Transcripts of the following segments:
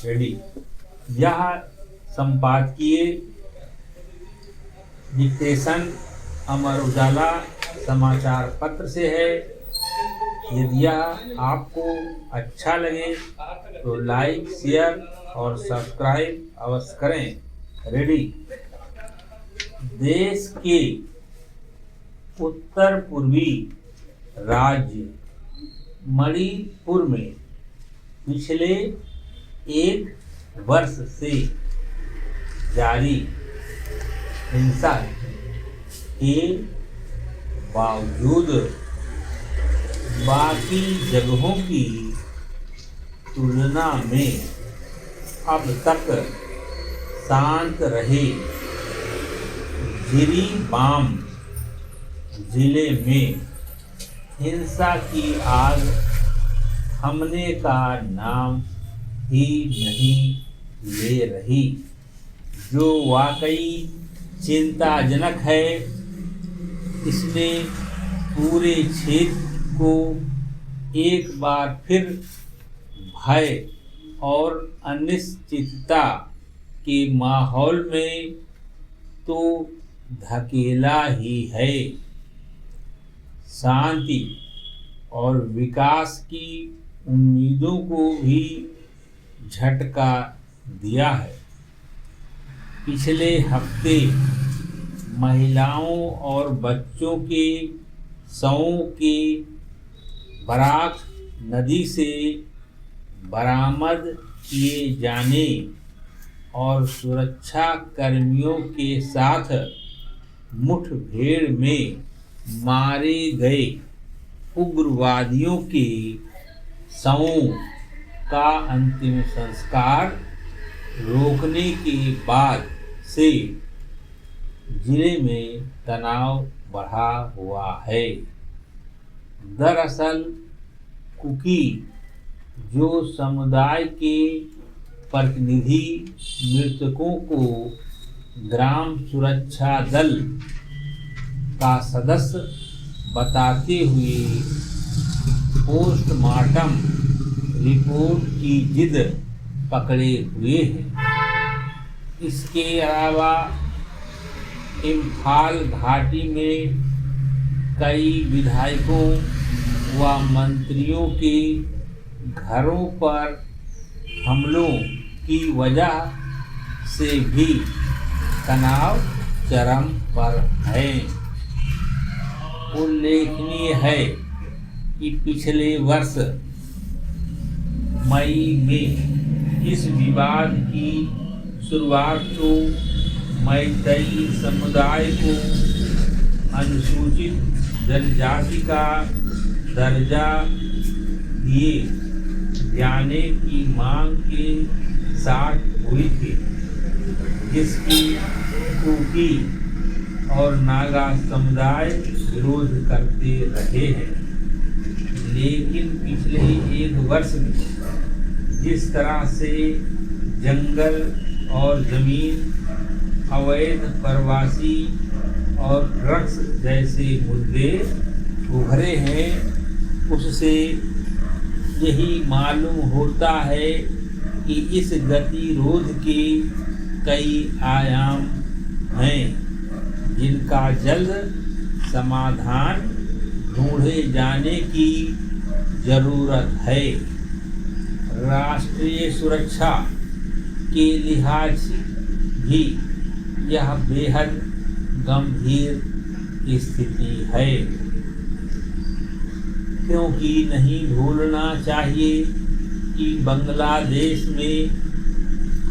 Ready. यह संपादकीय dictation Amar Ujala समाचार पत्र से है। यदि यह आपको अच्छा लगे तो लाइक, शेयर और सब्सक्राइब अवश्य करें। रेडी। देश के उत्तर पूर्वी राज्य मणिपुर में पिछले एक वर्ष से जारी हिंसा के बावजूद बाकी जगहों की तुलना में अब तक शांत रहे जिरीबाम जिले में हिंसा की आग थमने का नाम ही नहीं ले रही, जो वाकई चिंताजनक है। इसने पूरे क्षेत्र को एक बार फिर भय और अनिश्चितता के माहौल में तो धकेला ही है। शांति और विकास की उम्मीदों को भी झटका दिया है। पिछले हफ्ते महिलाओं और बच्चों के शवों के बराक नदी से बरामद किए जाने और सुरक्षा कर्मियों के साथ मुठभेड़ में मारे गए उग्रवादियों के शवों का अंतिम संस्कार रोकने के बाद से जिले में तनाव बढ़ा हुआ है। दरअसल कुकी, जो समुदाय के प्रतिनिधि मृतकों को ग्राम सुरक्षा दल का सदस्य बताते हुए पोस्टमार्टम रिपोर्ट की जिद पकड़े हुए हैं। इसके अलावा इम्फाल घाटी में कई विधायकों व मंत्रियों के घरों पर हमलों की वजह से भी तनाव चरम पर है। उल्लेखनीय है कि पिछले वर्ष मई में इस विवाद की शुरुआत तो मैतेई समुदाय को अनुसूचित जनजाति का दर्जा दिए जाने की मांग के साथ हुई थी, जिसकी कुकी और नागा समुदाय विरोध करते रहे हैं। लेकिन पिछले एक वर्ष में जिस तरह से जंगल और जमीन, अवैध प्रवासी और ड्रग्स जैसे मुद्दे उभरे हैं, उससे यही मालूम होता है कि इस गतिरोध के कई आयाम हैं, जिनका जल्द समाधान ढूंढे जाने की जरूरत है। राष्ट्रीय सुरक्षा के लिहाज से भी यह बेहद गंभीर स्थिति है, क्योंकि नहीं भूलना चाहिए कि बांग्लादेश में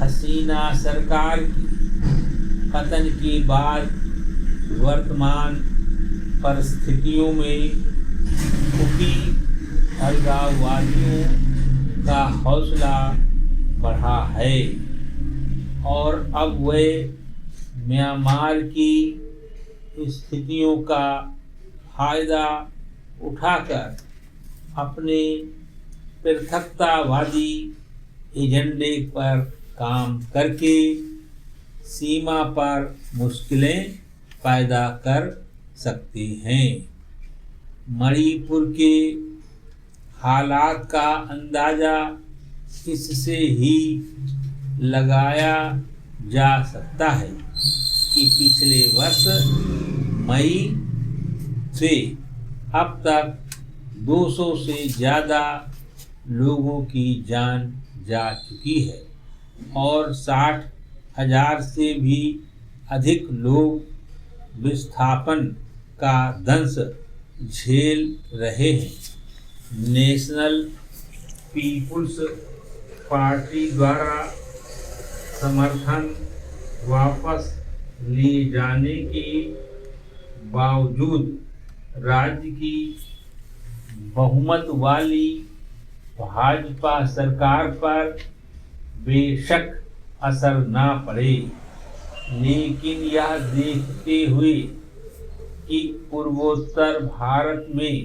हसीना सरकार की पतन के बाद वर्तमान परिस्थितियों में कुकी अलगाववादियों का हौसला बढ़ा है और अब वे म्यांमार की स्थितियों का फायदा उठाकर अपने पृथकतावादी एजेंडे पर काम करके सीमा पर मुश्किलें पैदा कर सकते हैं। मणिपुर के हालात का अंदाज़ा इससे ही लगाया जा सकता है कि पिछले वर्ष मई से अब तक 200 से ज़्यादा लोगों की जान जा चुकी है और 60,000 से भी अधिक लोग विस्थापन का दंश झेल रहे हैं। नेशनल पीपुल्स पार्टी द्वारा समर्थन वापस लिए जाने के बावजूद राज्य की बहुमत वाली भाजपा सरकार पर बेशक असर ना पड़े, लेकिन यह देखते हुए कि पूर्वोत्तर भारत में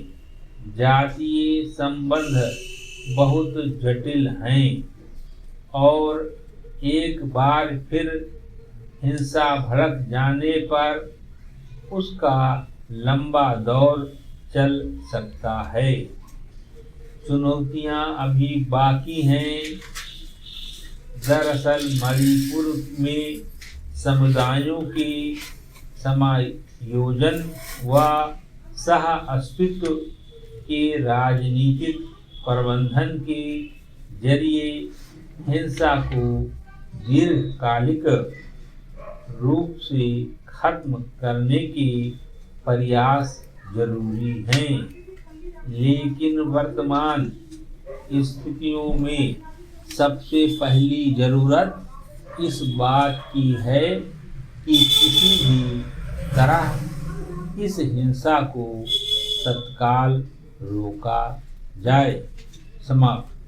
जातीय संबंध बहुत जटिल हैं और एक बार फिर हिंसा भड़क जाने पर उसका लंबा दौर चल सकता है। चुनौतियां अभी बाकी हैं। दरअसल मणिपुर में समुदायों के समायोजन व सह अस्तित्व के राजनीतिक प्रबंधन के जरिए हिंसा को दीर्घकालिक रूप से खत्म करने के प्रयास जरूरी हैं, लेकिन वर्तमान स्थितियों में सबसे पहली जरूरत इस बात की है कि किसी भी तरह इस हिंसा को तत्काल रोका जाए। समाप्त।